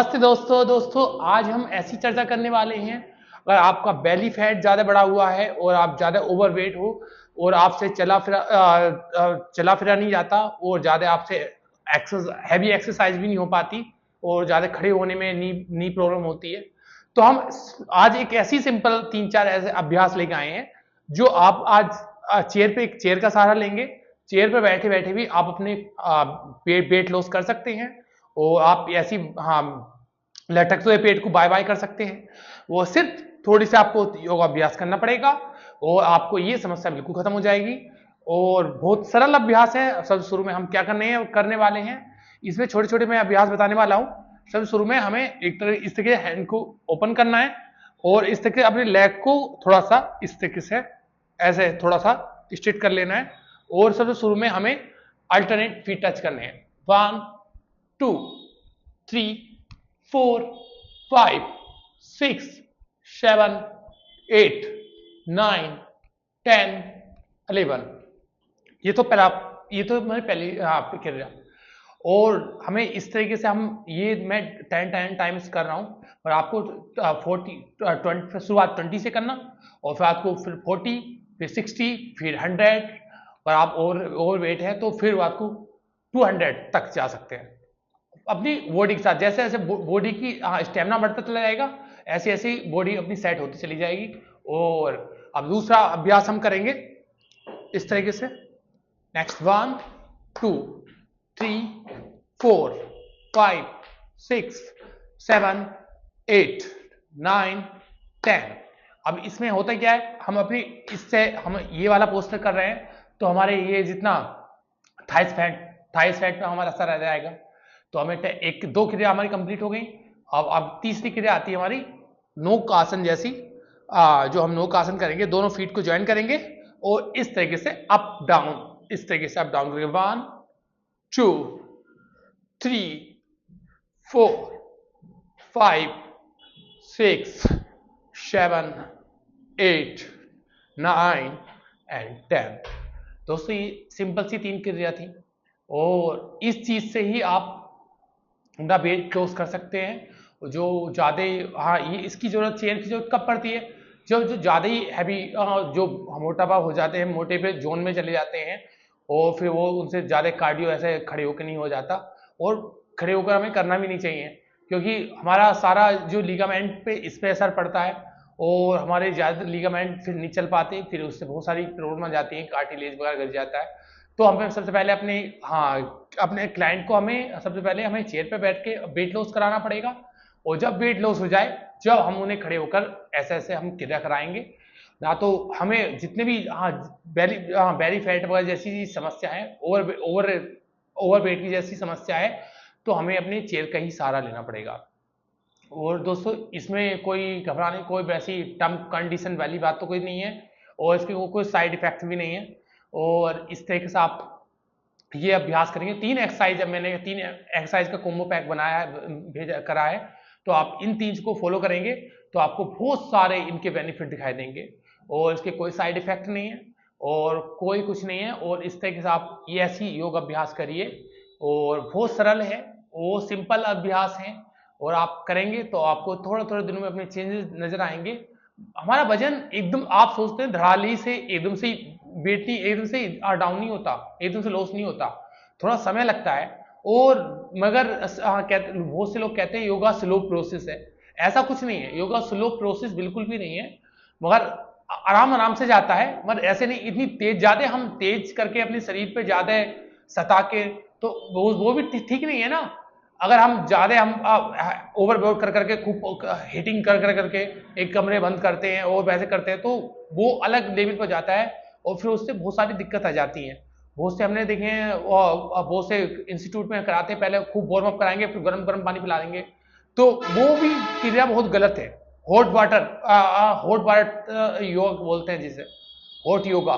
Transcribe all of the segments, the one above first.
नमस्ते दोस्तों आज हम ऐसी चर्चा करने वाले हैं। अगर आपका बेली फैट ज़्यादा बढ़ा हुआ है और आप ज़्यादा ओवरवेट हो और आपसे चला फिरा नहीं जाता और ज़्यादा आपसे हैवी एक्सरसाइज भी नहीं हो पाती और ज़्यादा खड़े होने में नी प्रॉब्लम होती है, तो हम आज एक ऐसी सिंपल 3-4 ऐसे अभ्यास लेके आए हैं जो आप आज एक चेयर का सहारा लेंगे। चेयर पर बैठे बैठे भी आप अपने वेट लॉस कर सकते हैं और आप ऐसी लटकते हुए पेट को बाय बाय कर सकते हैं। वो सिर्फ थोड़ी सी आपको योगाभ्यास करना पड़ेगा और आपको ये समस्या बिल्कुल खत्म हो जाएगी। और बहुत सरल अभ्यास है। सबसे शुरू में हम क्या करने वाले हैं, इसमें छोटे छोटे मैं अभ्यास बताने वाला हूँ। सबसे शुरू में हमें इस तरीके हैंड को ओपन करना है और इस तरीके अपने लेग को थोड़ा सा इस तरीके से ऐसे थोड़ा सा स्ट्रेट कर लेना है और सबसे शुरू में हमें अल्टरनेट फीट टच करने हैं। 1 2 3 4 5 6 7 8 9 10 11। ये तो मैंने पहले आपके कर रहा। और हमें इस तरीके से मैं 10 टाइम्स कर रहा हूँ और आपको 20 शुरुआत 20 से करना और फिर आपको फिर 40 फिर 60 फिर 100 और आप ओवर वेट है तो फिर आपको 200 तक जा सकते हैं अपनी बॉडी के साथ। जैसे जैसे बॉडी की स्टेमिना बढ़ता चला जाएगा ऐसे ऐसे बॉडी अपनी सेट होती चली जाएगी। और अब दूसरा अभ्यास हम करेंगे इस तरीके से। नेक्स्ट 1 2 3 4 5 6 7 8 9 10। अब इसमें होता क्या है, हम ये वाला पोस्टर कर रहे हैं तो हमारे ये जितना थाइस फैट पे हमारा असर आ जाएगा। तो हमें एक दो क्रिया हमारी कंप्लीट हो गई। अब तीसरी क्रिया आती है हमारी नोक आसन जैसी। जो हम नोक आसन करेंगे, दोनों फीट को ज्वाइन करेंगे और इस तरीके से अप डाउन करेंगे। 1 2 3 4 5 6 7 8 9 एंड 10। दोस्तों ये सिंपल सी 3 क्रिया थी और इस चीज से ही आप अपना वेट लॉस कर सकते हैं। जो ज़्यादा ये इसकी जरूरत चेयर की जरूरत कब पड़ती है, जब जो ज़्यादा ही हैवी जो मोटापा हो जाते हैं, मोटे पे जोन में चले जाते हैं और फिर वो उनसे ज़्यादा कार्डियो ऐसे खड़े होकर नहीं हो जाता। और खड़े होकर हमें करना भी नहीं चाहिए क्योंकि हमारा सारा जो लिगामेंट पे इस पर असर पड़ता है और हमारे ज़्यादा लिगामेंट फिर नहीं चल पाते, फिर उससे बहुत सारी प्रॉब्लम आ जाती है, कार्टिलेज वगैरह गिर जाता है। तो हमें सबसे पहले अपने क्लाइंट को सबसे पहले हमें चेयर पे बैठ के वेट लॉस कराना पड़ेगा। और जब वेट लॉस हो जाए, जब हम उन्हें खड़े होकर ऐसे ऐसे हम क्रिया कराएंगे ना, तो हमें जितने भी बेली फैट वगैरह जैसी समस्या है, ओवर वेट की जैसी समस्या है, तो हमें अपने चेयर का ही सहारा लेना पड़ेगा। और दोस्तों इसमें कोई घबराने कोई वैसी टर्म कंडीशन वाली बात तो कोई नहीं है और इसके कोई साइड इफेक्ट भी नहीं है। और इस तरीके से आप ये अभ्यास करेंगे। 3 एक्सरसाइज, मैंने 3 एक्सरसाइज का कॉम्बो पैक बनाया है, करा है। तो आप इन 3 को फॉलो करेंगे तो आपको बहुत सारे इनके बेनिफिट दिखाई देंगे और इसके कोई साइड इफेक्ट नहीं है और कोई कुछ नहीं है। और इस तरीके से आप ये ऐसी योग अभ्यास करिए और बहुत सरल है, वो सिंपल अभ्यास है और आप करेंगे तो आपको थोड़े थोड़े दिनों में अपने चेंजेस नजर आएंगे। हमारा वजन एकदम, आप सोचते हैं धड़ाली से एकदम से वेट नहीं, एकदम से डाउन नहीं होता, एकदम से लॉस नहीं होता, थोड़ा समय लगता है। और मगर बहुत से लोग कहते हैं योगा स्लो प्रोसेस है। ऐसा कुछ नहीं है, योगा स्लो प्रोसेस बिल्कुल भी नहीं है, मगर आराम आराम से जाता है। मगर ऐसे नहीं इतनी तेज, ज्यादा हम तेज करके अपने शरीर पे ज्यादा सता के, तो वो भी ठीक नहीं है ना। अगर हम ज्यादा ओवरवर्क कर करके खूब हिटिंग कर करके एक कमरे बंद करते हैं और वैसे करते हैं तो वो अलग लेवल पर जाता है और फिर उससे बहुत सारी दिक्कत आ जाती है। बहुत से हमने देखे हैं, बहुत से इंस्टीट्यूट में कराते हैं, पहले खूब वार्म अप कराएंगे फिर गर्म गर्म पानी पिला देंगे, तो वो भी क्रिया बहुत गलत है। हॉट वाटर योग बोलते हैं जिसे, हॉट योगा।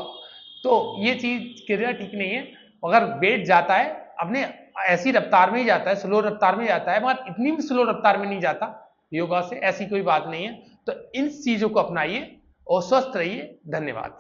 तो ये चीज क्रिया ठीक नहीं है। अगर वेट जाता है अपने ऐसी रफ्तार में ही जाता है, स्लो रफ्तार में जाता है, मगर इतनी भी स्लो रफ्तार में नहीं जाता योगा से, ऐसी कोई बात नहीं है। तो इन चीजों को अपनाइए और स्वस्थ रहिए। धन्यवाद।